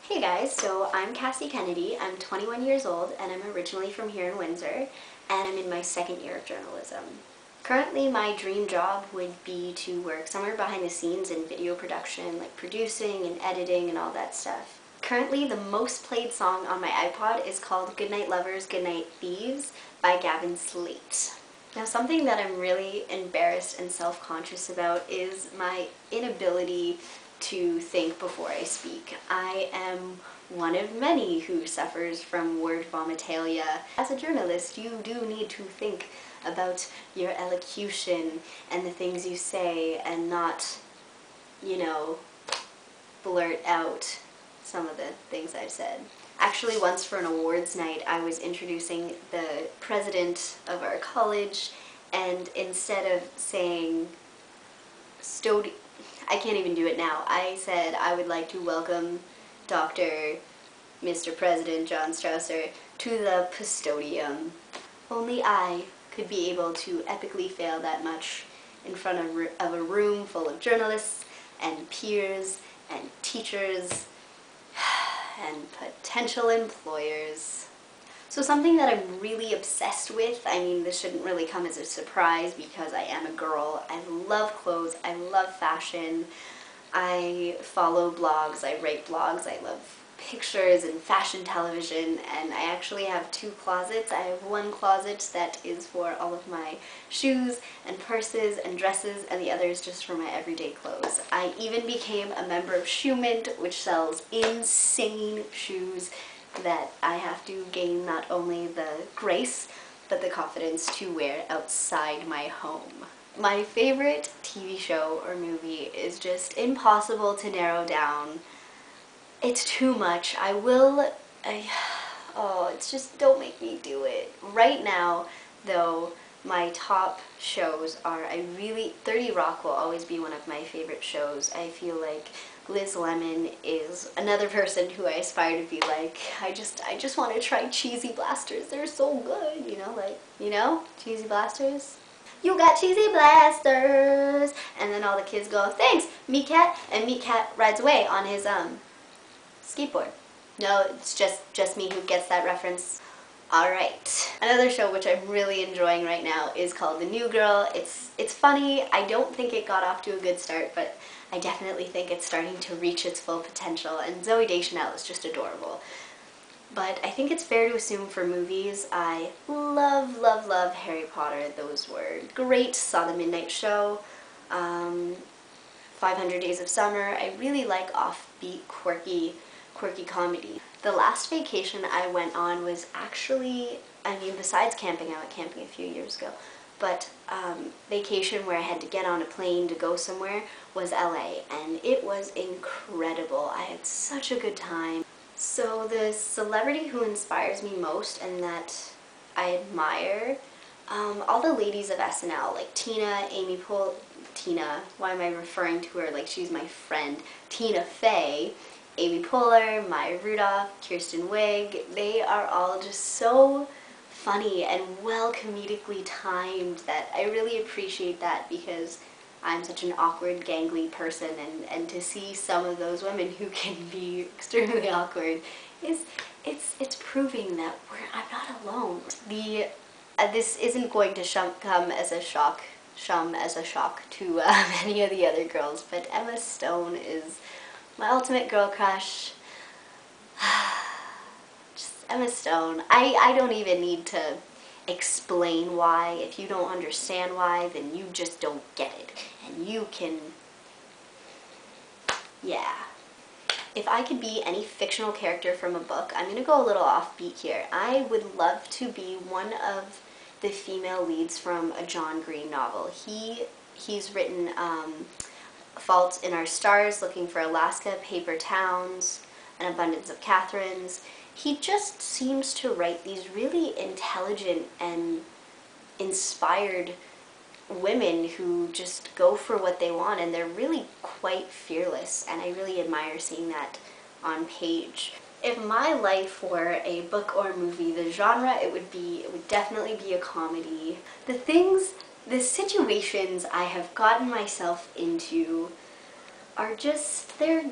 Hey guys, so I'm Cassie Kennedy, I'm 21 years old and I'm originally from here in Windsor and I'm in my second year of journalism. Currently my dream job would be to work somewhere behind the scenes in video production, like producing and editing and all that stuff. Currently the most played song on my iPod is called Goodnight Lovers, Goodnight Thieves by Gavin Slate. Now something that I'm really embarrassed and self-conscious about is my inability to think before I speak. I am one of many who suffers from word vomitalia. As a journalist, you do need to think about your elocution and the things you say and not, blurt out some of the things I've said. Actually, once for an awards night, I was introducing the president of our college, and instead of saying I can't even do it now. I said I would like to welcome Mr. President John Strausser to the Pustodium. Only I could be able to epically fail that much in front of a room full of journalists and peers and teachers and potential employers. So something that I'm really obsessed with, I mean this shouldn't really come as a surprise because I am a girl, I love clothes, I love fashion, I follow blogs, I write blogs, I love pictures and fashion television, and I actually have two closets. I have one closet that is for all of my shoes and purses and dresses, and the other is just for my everyday clothes. I even became a member of Shoe Mint, which sells insane shoes that I have to gain not only the grace, but the confidence to wear outside my home. My favorite TV show or movie is just impossible to narrow down. It's too much. It's just, don't make me do it. Right now, though, my top shows are, 30 Rock will always be one of my favorite shows. I feel like Liz Lemon is another person who I aspire to be like. I just want to try cheesy blasters. They're so good, cheesy blasters. You got cheesy blasters! And then all the kids go, thanks, Meat Cat, and Meat Cat rides away on his, skateboard. No, it's just me who gets that reference. Alright. Another show which I'm really enjoying right now is called The New Girl. It's funny. I don't think it got off to a good start, but I definitely think it's starting to reach its full potential, and Zooey Deschanel is just adorable. But I think it's fair to assume for movies, I love, love, love Harry Potter. Those were great. Saw the Midnight Show, 500 Days of Summer. I really like offbeat, quirky comedy. The last vacation I went on was actually, besides camping, I went camping a few years ago, but vacation where I had to get on a plane to go somewhere was LA, and it was incredible. I had such a good time. So the celebrity who inspires me most and that I admire, all the ladies of SNL, like Tina, why am I referring to her like she's my friend? Tina Fey, Amy Poehler, Maya Rudolph, Kirsten Wiig, they are all just so funny and well comedically timed that I really appreciate that because I'm such an awkward, gangly person, and to see some of those women who can be extremely awkward it's proving that I'm not alone. This isn't going to come as a shock to many of the other girls, but Emma Stone is my ultimate girl crush. Just Emma Stone. I don't even need to explain why. If you don't understand why, then you just don't get it. And you can, yeah. If I could be any fictional character from a book, I'm going to go a little offbeat here. I would love to be one of the female leads from a John Green novel. He's written Fault in Our Stars, Looking for Alaska, Paper Towns, An Abundance of Catherines. He just seems to write these really intelligent and inspired women who just go for what they want, and they're really quite fearless, and I really admire seeing that on page. If my life were a book or a movie, the genre it would definitely be a comedy. The situations I have gotten myself into are just, there's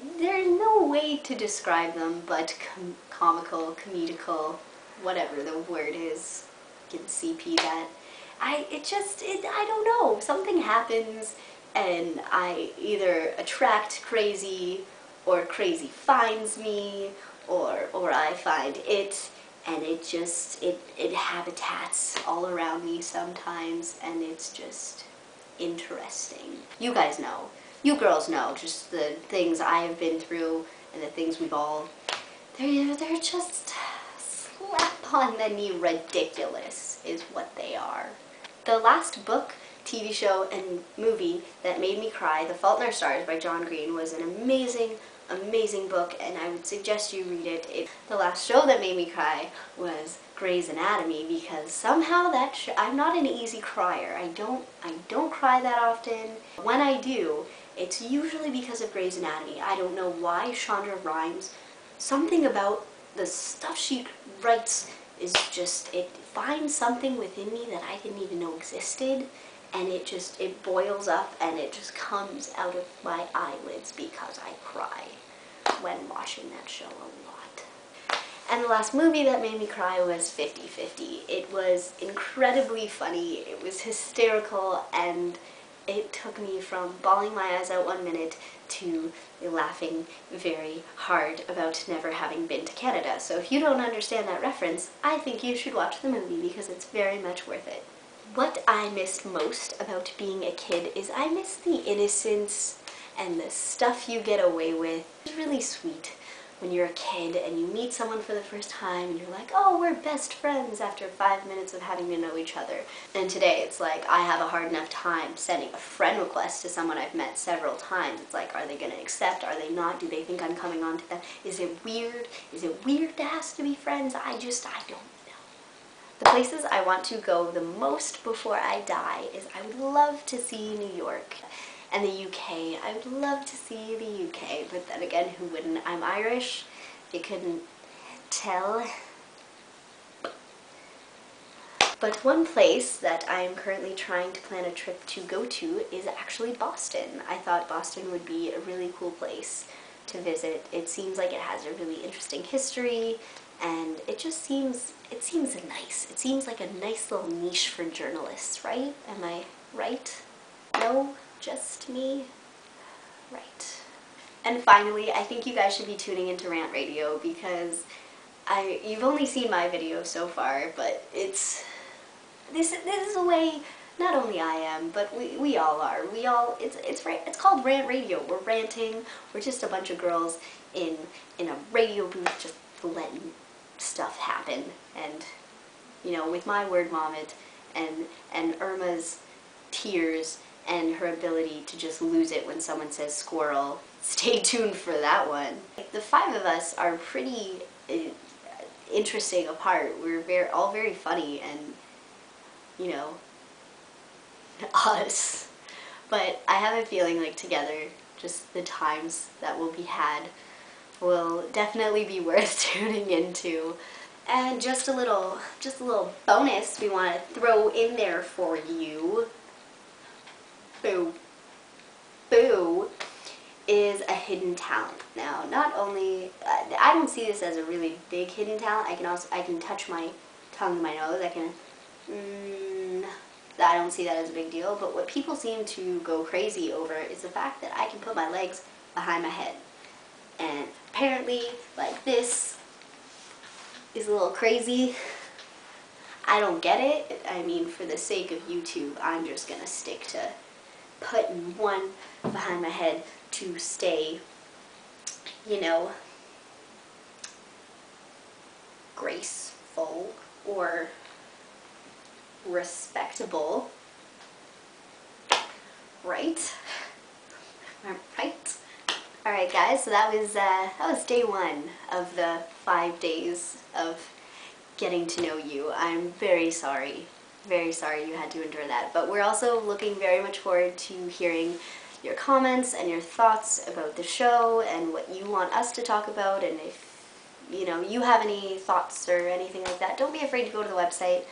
no way to describe them but comical, comedical, whatever the word is. You can CP that. I don't know, something happens and I either attract crazy or crazy finds me or I find it, and it habitats all around me sometimes, and it's just interesting. You guys know, you girls know, just the things I have been through and the things we've all, they're just slap on the knee ridiculous is what they are. The last book, TV show, and movie that made me cry, The Fault in Our Stars by John Green, was an amazing, amazing book, and I would suggest you read it. The last show that made me cry was Grey's Anatomy, because somehow I'm not an easy crier. I don't cry that often. When I do, it's usually because of Grey's Anatomy. I don't know why. Shonda Rhimes, something about the stuff she writes is just, it finds something within me that I didn't even know existed, and it boils up and it just comes out of my eyelids because I cry when watching that show a lot. And the last movie that made me cry was 50-50. It was incredibly funny, it was hysterical, and it took me from bawling my eyes out one minute to laughing very hard about never having been to Canada. So if you don't understand that reference, I think you should watch the movie because it's very much worth it. What I missed most about being a kid is I miss the innocence and the stuff you get away with. It's really sweet when you're a kid and you meet someone for the first time and you're like, oh, we're best friends after 5 minutes of having to know each other. And today it's like I have a hard enough time sending a friend request to someone I've met several times. It's like, are they going to accept? Are they not? Do they think I'm coming on to them? Is it weird? Is it weird to ask to be friends? I don't know. The places I want to go the most before I die is I would love to see New York and the UK. I would love to see the UK, but then again, who wouldn't? I'm Irish, if you couldn't tell. But one place that I am currently trying to plan a trip to go to is actually Boston. I thought Boston would be a really cool place to visit. It seems like it has a really interesting history, and it just seems nice. It seems like a nice little niche for journalists, right? Am I right? No? Just me? Right. And finally, I think you guys should be tuning into Rant Radio because you've only seen my video so far, but this is a way not only I am, but we all are. It's called Rant Radio. We're ranting. We're just a bunch of girls in a radio booth just letting stuff happen, and you know, with my word vomit and Irma's tears and her ability to just lose it when someone says squirrel. Stay tuned for that one. The five of us are pretty interesting apart. We're all very funny, and you know, us. But I have a feeling like together, just the times that will be had will definitely be worth tuning into. And just a little bonus we want to throw in there for you. Boo is a hidden talent. Now, not only I don't see this as a really big hidden talent. I can touch my tongue to my nose. I don't see that as a big deal. But what people seem to go crazy over is the fact that I can put my legs behind my head. And apparently, like, this is a little crazy. I don't get it. I mean, for the sake of YouTube, I'm just gonna stick to putting one behind my head to stay, you know, graceful or respectable. Right? Right? Alright guys, so that was day one of the 5 days of getting to know you. I'm very sorry you had to endure that, but we're also looking very much forward to hearing your comments and your thoughts about the show and what you want us to talk about, and if you know you have any thoughts or anything like that, don't be afraid to go to the website.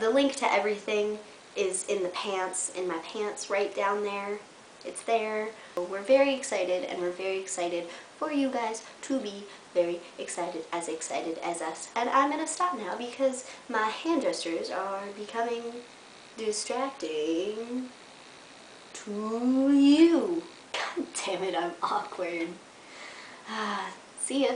The link to everything is in my pants right down there. It's there. We're very excited, and we're very excited for you guys to be very excited as us. And I'm gonna stop now because my hand gestures are becoming distracting to you. God damn it, I'm awkward. See ya.